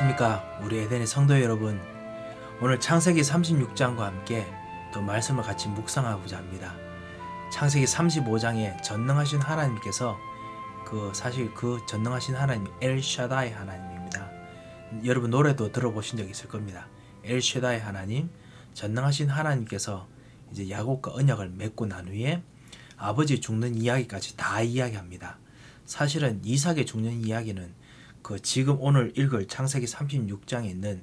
안녕하십니까 우리 에덴의 성도 여러분. 오늘 창세기 36장과 함께 또 말씀을 같이 묵상하고자 합니다. 창세기 35장에 전능하신 하나님께서 사실 그 전능하신 하나님 엘샤다이 하나님입니다. 여러분 노래도 들어보신 적 있을 겁니다. 엘샤다이 하나님, 전능하신 하나님께서 이제 야곱과 언약을 맺고 난 후에 아버지 죽는 이야기까지 다 이야기합니다. 사실은 이삭의 죽는 이야기는 지금 오늘 읽을 창세기 36장에 있는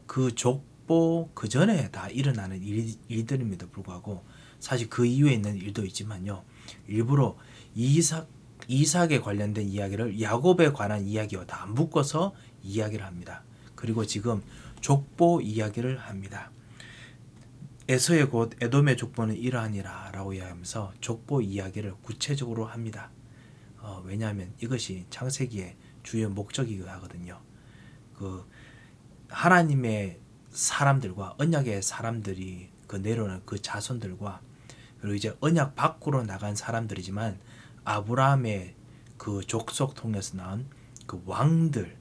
그 족보 그 전에 다 일어나는 일들임에도 불구하고 사실 그 이후에 있는 일도 있지만요, 일부러 이삭에 관련된 이야기를 야곱에 관한 이야기와 다 묶어서 이야기를 합니다. 그리고 지금 족보 이야기를 합니다. 에서의 곧 에돔의 족보는 이러하니라 라고 이야기하면서 족보 이야기를 구체적으로 합니다. 왜냐하면 이것이 창세기의 주요 목적이기도 하거든요. 하나님의 사람들과 언약의 사람들이 내려오는 그 자손들과, 그리고 이제 언약 밖으로 나간 사람들이지만 아브라함의 그 족속 통해서 나온 그 왕들,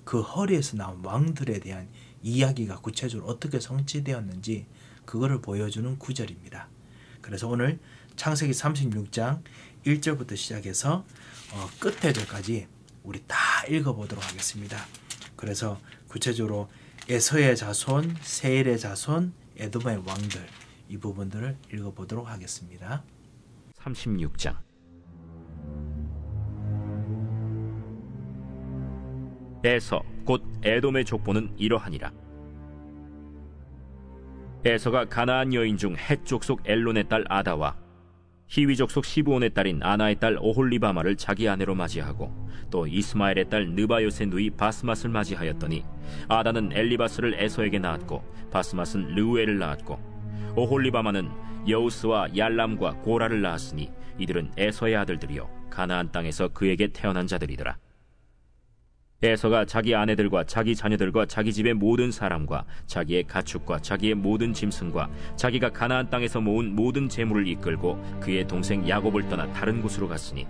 그 허리에서 나온 왕들에 대한 이야기가 구체적으로 어떻게 성취되었는지 그거를 보여주는 구절입니다. 그래서 오늘 창세기 36장 1절부터 시작해서 끝에 절까지 우리 다 읽어보도록 하겠습니다. 그래서 구체적으로 에서의 자손, 세일의 자손, 에돔의 왕들, 이 부분들을 읽어보도록 하겠습니다. 36장. 에서 곧 에돔의 족보는 이러하니라. 에서가 가나안 여인 중 헷 족속 엘론의 딸 아다와 히위 족속 시브온의 딸인 아나의 딸 오홀리바마를 자기 아내로 맞이하고 또 이스마엘의 딸 느바요의 누이 바스맛을 맞이하였더니 아다는 엘리바스를 에서에게 낳았고 바스맛은 르우엘을 낳았고 오홀리바마는 여우스와 얄람과 고라를 낳았으니 이들은 에서의 아들들이요 가나안 땅에서 그에게 태어난 자들이더라. 에서가 자기 아내들과 자기 자녀들과 자기 집의 모든 사람과 자기의 가축과 자기의 모든 짐승과 자기가 가나안 땅에서 모은 모든 재물을 이끌고 그의 동생 야곱을 떠나 다른 곳으로 갔으니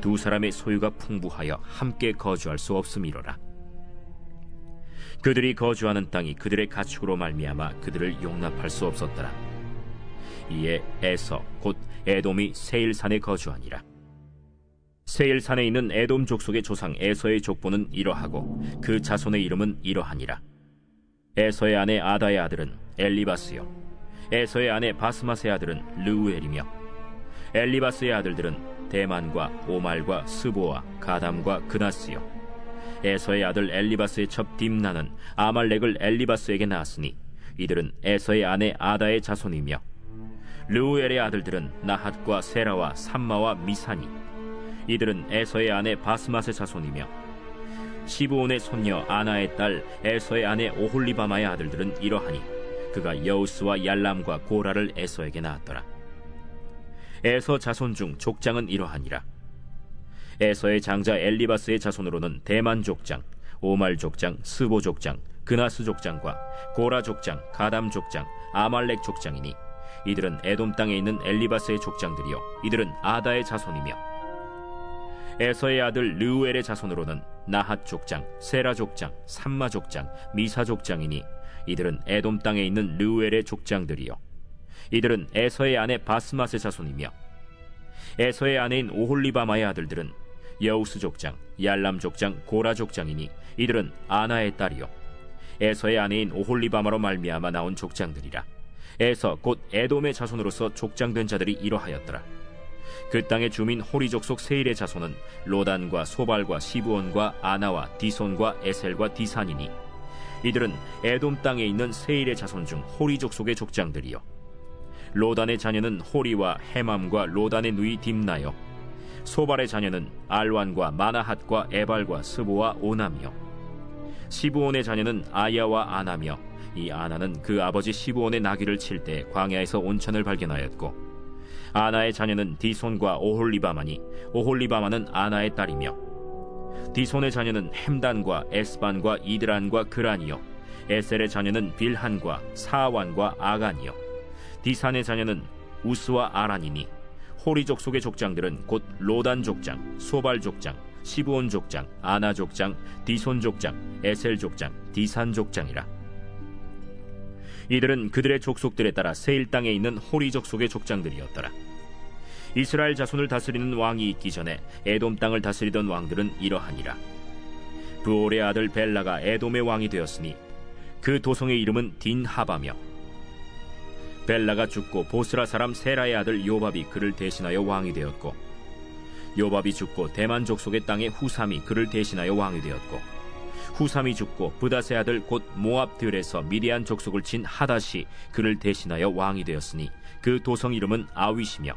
두 사람의 소유가 풍부하여 함께 거주할 수 없음이로라. 그들이 거주하는 땅이 그들의 가축으로 말미암아 그들을 용납할 수 없었더라. 이에 에서 곧 에돔이 세일산에 거주하니라. 세일산에 있는 에돔 족속의 조상 에서의 족보는 이러하고 그 자손의 이름은 이러하니라. 에서의 아내 아다의 아들은 엘리바스요 에서의 아내 바스맛의 아들은 르우엘이며 엘리바스의 아들들은 대만과 오말과 스보와 가담과 그나스요 에서의 아들 엘리바스의 첩 딥나는 아말렉을 엘리바스에게 낳았으니 이들은 에서의 아내 아다의 자손이며 르우엘의 아들들은 나핫과 세라와 삼마와 미사니 이들은 에서의 아내 바스맛의 자손이며 시브온의 손녀 아나의 딸 에서의 아내 오홀리바마의 아들들은 이러하니 그가 여우스와 얄람과 고라를 에서에게 낳았더라. 에서 자손 중 족장은 이러하니라. 에서의 장자 엘리바스의 자손으로는 대만 족장, 오말 족장, 스보 족장, 그나스 족장과 고라 족장, 가담 족장, 아말렉 족장이니 이들은 에돔 땅에 있는 엘리바스의 족장들이요 이들은 아다의 자손이며 에서의 아들 르우엘의 자손으로는 나핫 족장, 세라 족장, 삼마 족장, 미사 족장이니 이들은 에돔 땅에 있는 르우엘의 족장들이요 이들은 에서의 아내 바스맛의 자손이며 에서의 아내인 오홀리바마의 아들들은 여우스 족장, 얄람 족장, 고라 족장이니 이들은 아나의 딸이요 에서의 아내인 오홀리바마로 말미암아 나온 족장들이라. 에서 곧 에돔의 자손으로서 족장된 자들이 이러하였더라. 그 땅의 주민 호리 족속 세일의 자손은 로단과 소발과 시브온과 아나와 디손과 에셀과 디산이니 이들은 에돔 땅에 있는 세일의 자손 중 호리 족속의 족장들이요 로단의 자녀는 호리와 헤맘과 로단의 누이 딥나요 소발의 자녀는 알완과 마나핫과 에발과 스보와 오남이요 시브온의 자녀는 아야와 아나며 이 아나는 그 아버지 시브온의 나귀를 칠 때 광야에서 온천을 발견하였고 아나의 자녀는 디손과 오홀리바마니 오홀리바마는 아나의 딸이며 디손의 자녀는 햄단과 에스반과 이드란과 그란이요 에셀의 자녀는 빌한과 사완과 아간이요 디산의 자녀는 우스와 아란이니 호리 족속의 족장들은 곧 로단 족장, 소발 족장, 시브온 족장, 아나 족장, 디손 족장, 에셀 족장, 디산 족장이라. 이들은 그들의 족속들에 따라 세일 땅에 있는 호리 족속의 족장들이었더라. 이스라엘 자손을 다스리는 왕이 있기 전에 에돔 땅을 다스리던 왕들은 이러하니라. 부올의 아들 벨라가 에돔의 왕이 되었으니 그 도성의 이름은 딘하바며, 벨라가 죽고 보스라 사람 세라의 아들 요밥이 그를 대신하여 왕이 되었고, 요밥이 죽고 대만 족속의 땅의 후삼이 그를 대신하여 왕이 되었고, 후삼이 죽고 브닷의 아들 곧 모압들에서 미디안 족속을 친 하닷이 그를 대신하여 왕이 되었으니 그 도성 이름은 아윗이며,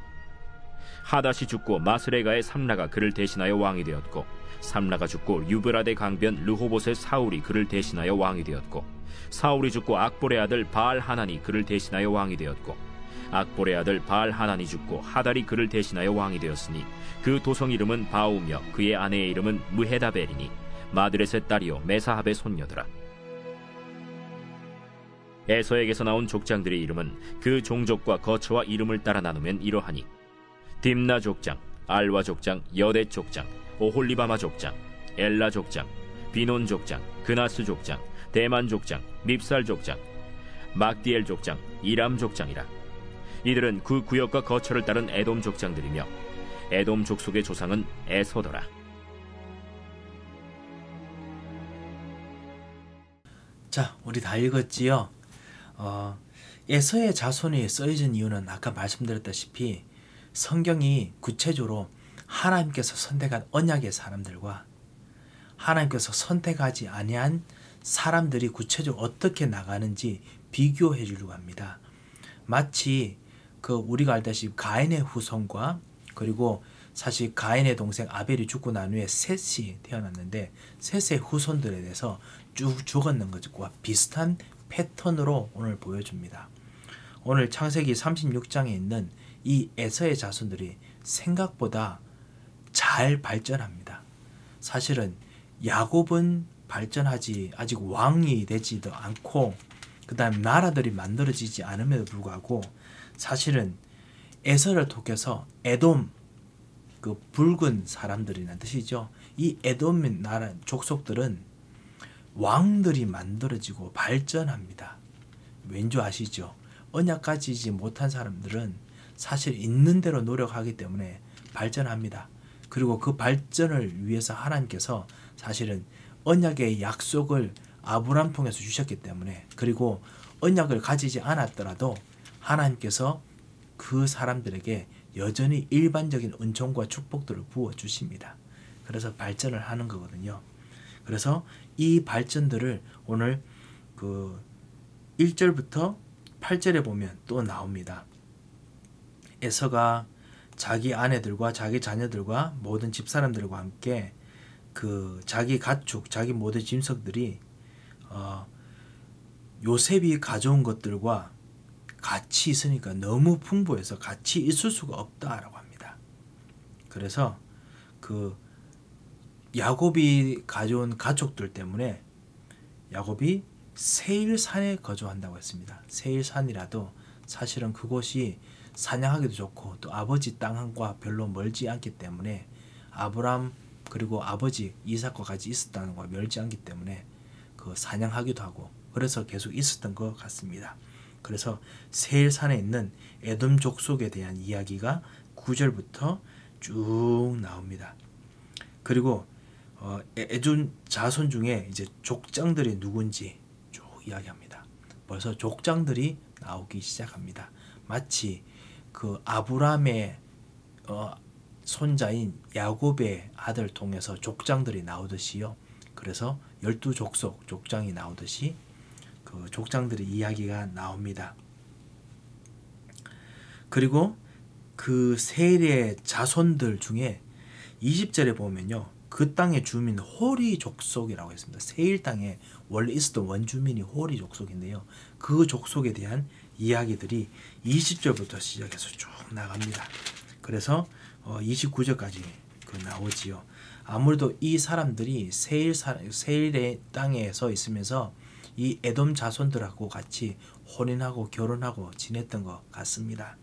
하닷이 죽고 마스레가의 삼라가 그를 대신하여 왕이 되었고, 삼라가 죽고 유브라데 강변 르호봇의 사울이 그를 대신하여 왕이 되었고, 사울이 죽고 악볼의 아들 바알 하난이 그를 대신하여 왕이 되었고, 악볼의 아들 바알 하난이 죽고 하달이 그를 대신하여 왕이 되었으니 그 도성 이름은 바우며 그의 아내의 이름은 무헤다벨이니 마드렛의 딸이요 메사합의 손녀더라. 에서에게서 나온 족장들의 이름은 그 종족과 거처와 이름을 따라 나누면 이러하니, 딥나 족장, 알와 족장, 여댓 족장, 오홀리바마 족장, 엘라 족장, 비논 족장, 그나스 족장, 대만 족장, 밉살 족장, 막디엘 족장, 이람 족장이라. 이들은 그 구역과 거처를 따른 에돔 족장들이며 에돔 족속의 조상은 에서더라. 자, 우리 다 읽었지요? 에서의 자손이 쓰여진 이유는 아까 말씀드렸다시피 성경이 구체적으로 하나님께서 선택한 언약의 사람들과 하나님께서 선택하지 아니한 사람들이 구체적으로 어떻게 나가는지 비교해 주려고 합니다. 마치 우리가 알다시피 가인의 후손과, 그리고 사실 가인의 동생 아벨이 죽고 난 후에 셋이 태어났는데 셋의 후손들에 대해서 쭉 죽었는 것과 비슷한 패턴으로 오늘 보여줍니다. 오늘 창세기 36장에 있는 이 에서의 자손들이 생각보다 잘 발전합니다. 사실은 야곱은 발전하지 아직 왕이 되지도 않고 그 다음 나라들이 만들어지지 않음에도 불구하고 사실은 에서를 통해서 에돔, 그 붉은 사람들이라는 뜻이죠. 이 에돔 나라 족속들은 왕들이 만들어지고 발전합니다. 왠지 아시죠? 언약 가지지 못한 사람들은 사실 있는 대로 노력하기 때문에 발전합니다. 그리고 그 발전을 위해서 하나님께서 사실은 언약의 약속을 아브람 통해서 주셨기 때문에, 그리고 언약을 가지지 않았더라도 하나님께서 그 사람들에게 여전히 일반적인 은총과 축복들을 부어주십니다. 그래서 발전을 하는 거거든요. 그래서 이 발전들을 오늘 1절부터 8절에 보면 또 나옵니다. 에서가 자기 아내들과 자기 자녀들과 모든 집사람들과 함께 자기 가축, 자기 모든 짐승들이 요셉이 가져온 것들과 같이 있으니까 너무 풍부해서 같이 있을 수가 없다라고 합니다. 그래서 야곱이 가져온 가축들 때문에 야곱이 세일산에 거주한다고 했습니다. 세일산이라도 사실은 그곳이 사냥하기도 좋고 또 아버지 땅과 별로 멀지 않기 때문에 아브람 그리고 아버지 이삭과 같이 있었다는 것과 멀지 않기 때문에 사냥하기도 하고 그래서 계속 있었던 것 같습니다. 그래서 세일산에 있는 에돔 족속에 대한 이야기가 9절부터 쭉 나옵니다. 그리고 에돔 자손 중에 이제 족장들이 누군지 쭉 이야기합니다. 벌써 족장들이 나오기 시작합니다. 마치 아브람의 손자인 야곱의 아들 통해서 족장들이 나오듯이요. 그래서 12족속 족장이 나오듯이 그 족장들의 이야기가 나옵니다. 그리고 그 세일의 자손들 중에 20절에 보면요. 그 땅의 주민 호리 족속이라고 했습니다. 세일 땅에 원래 있었던 원주민이 호리 족속인데요. 그 족속에 대한 이야기들이 20절부터 시작해서 쭉 나갑니다. 그래서 29절까지 나오지요. 아무래도 이 사람들이 세일의 땅에 서 있으면서 이 에돔 자손들하고 같이 혼인하고 결혼하고 지냈던 것 같습니다.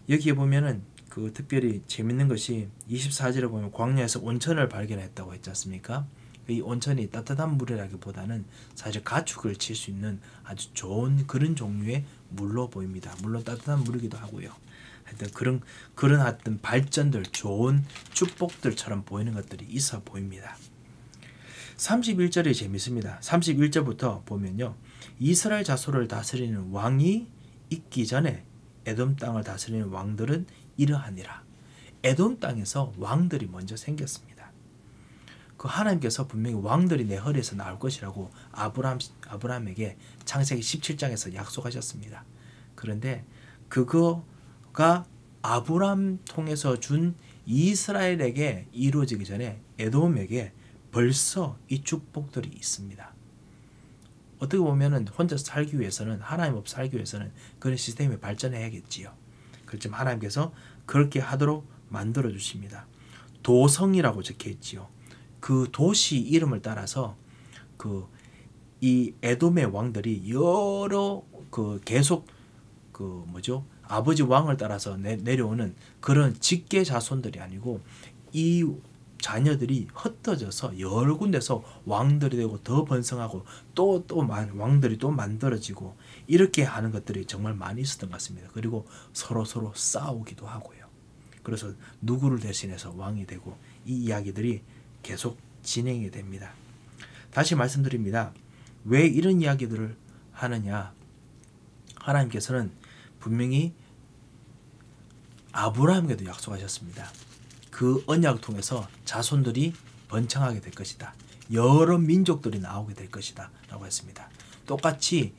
여기에 보면은 그 특별히 재밌는 것이 24절에 보면 광야에서 온천을 발견했다고 했지 않습니까? 이 온천이 따뜻한 물이라기보다는 사실 가축을 칠 수 있는 아주 좋은 그런 종류의 물로 보입니다. 물론 따뜻한 물이기도 하고요. 하여튼 그런 어떤 발전들, 좋은 축복들처럼 보이는 것들이 있어 보입니다. 31절이 재밌습니다. 31절부터 보면요, 이스라엘 자손을 다스리는 왕이 있기 전에 에돔 땅을 다스리는 왕들은 이러하니라. 에돔 땅에서 왕들이 먼저 생겼습니다. 그 하나님께서 분명히 왕들이 내 허리에서 나올 것이라고 아브라함에게 창세기 17장에서 약속하셨습니다. 그런데 그거가 아브라함 통해서 준 이스라엘에게 이루어지기 전에 에돔에게 벌써 이 축복들이 있습니다. 어떻게 보면은 혼자 살기 위해서는, 하나님 없이 살기 위해서는 그런 시스템이 발전해야겠지요. 그렇지만 하나님께서 그렇게 하도록 만들어 주십니다. 도성이라고 적혀 있지요. 그 도시 이름을 따라서 이 에돔의 왕들이 여러 계속 아버지 왕을 따라서 내려오는 그런 직계 자손들이 아니고, 이 자녀들이 흩어져서 여러 군데서 왕들이 되고 더 번성하고 또 왕들이 또 만들어지고 이렇게 하는 것들이 정말 많이 있었던 것 같습니다. 그리고 서로 싸우기도 하고요. 그래서 누구를 대신해서 왕이 되고 이 이야기들이 계속 진행이 됩니다. 다시 말씀드립니다. 왜 이런 이야기들을 하느냐? 하나님께서는 분명히 아브라함에게도 약속하셨습니다. 그 언약을 통해서 자손들이 번창하게 될 것이다. 여러 민족들이 나오게 될 것이다 라고 했습니다. 똑같이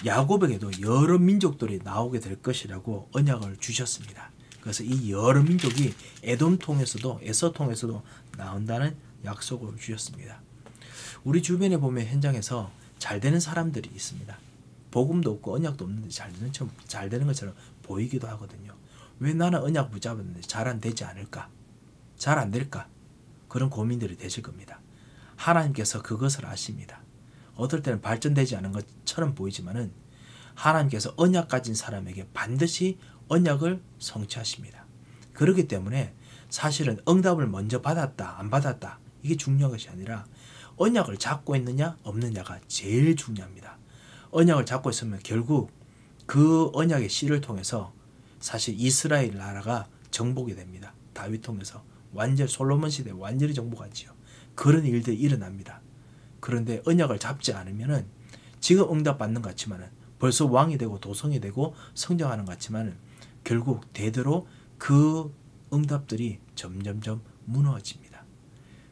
야곱에게도 여러 민족들이 나오게 될 것이라고 언약을 주셨습니다. 그래서 이 여러 민족이 에돔 통해서도, 에서 통해서도 나온다는 약속을 주셨습니다. 우리 주변에 보면 현장에서 잘 되는 사람들이 있습니다. 복음도 없고 언약도 없는데 잘 되는 것처럼 보이기도 하거든요. 왜 나는 언약 붙잡았는데 잘 안 되지 않을까? 잘 안 될까? 그런 고민들이 되실 겁니다. 하나님께서 그것을 아십니다. 어떨 때는 발전되지 않은 것처럼 보이지만은 하나님께서 언약 가진 사람에게 반드시 언약을 성취하십니다. 그렇기 때문에 사실은 응답을 먼저 받았다, 안 받았다, 이게 중요한 것이 아니라 언약을 잡고 있느냐, 없느냐가 제일 중요합니다. 언약을 잡고 있으면 결국 그 언약의 씨를 통해서 사실 이스라엘 나라가 정복이 됩니다. 다윗 통해서 완전 솔로몬 시대에 완전히 정복하지요. 그런 일들이 일어납니다. 그런데 언약을 잡지 않으면은 지금 응답 받는 것 같지만은 벌써 왕이 되고 도성이 되고 성장하는 것 같지만은 결국 대대로 그 응답들이 점점점 무너집니다.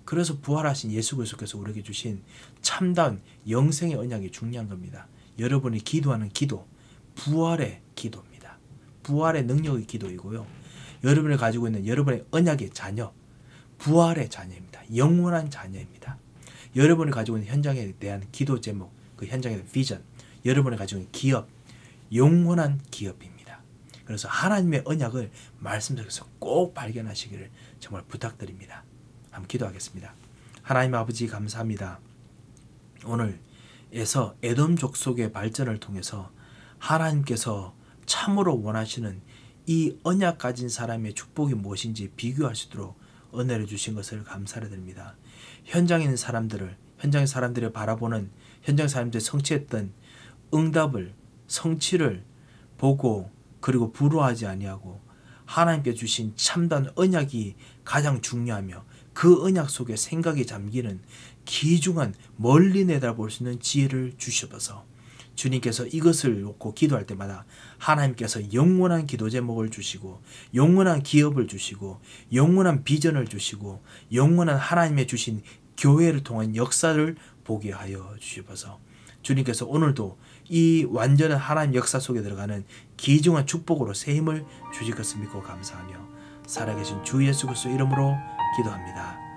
그래서 부활하신 예수 그리스도께서 우리에게 주신 참다운 영생의 언약이 중요한 겁니다. 여러분이 기도하는 기도, 부활의 기도입니다. 부활의 능력의 기도이고요. 여러분이 가지고 있는 여러분의 언약의 자녀, 부활의 자녀입니다. 영원한 자녀입니다. 여러분이 가지고 있는 현장에 대한 기도 제목, 그 현장에 대한 비전, 여러분이 가지고 있는 기업, 영원한 기업입니다. 그래서 하나님의 언약을 말씀 속에서 꼭 발견하시기를 정말 부탁드립니다. 한번 기도하겠습니다. 하나님 아버지 감사합니다. 오늘에서 에돔 족속의 발전을 통해서 하나님께서 참으로 원하시는 이 언약 가진 사람의 축복이 무엇인지 비교할 수 있도록 은혜를 주신 것을 감사를 드립니다. 현장에 있는 사람들을, 현장의 사람들이 바라보는, 현장 사람들이 성취했던 응답을, 성취를 보고 그리고 부러워하지 아니하고 하나님께 주신 참다운 언약이 가장 중요하며 그 언약 속에 생각이 잠기는 귀중한 멀리 내다볼 수 있는 지혜를 주셔서 주님께서 이것을 놓고 기도할 때마다 하나님께서 영원한 기도 제목을 주시고 영원한 기업을 주시고 영원한 비전을 주시고 영원한 하나님의 주신 교회를 통한 역사를 보게 하여 주시옵소서. 주님께서 오늘도 이 완전한 하나님 역사 속에 들어가는 귀중한 축복으로 새 힘을 주실 것을 믿고 감사하며 살아계신 주 예수 그리스도 이름으로 기도합니다.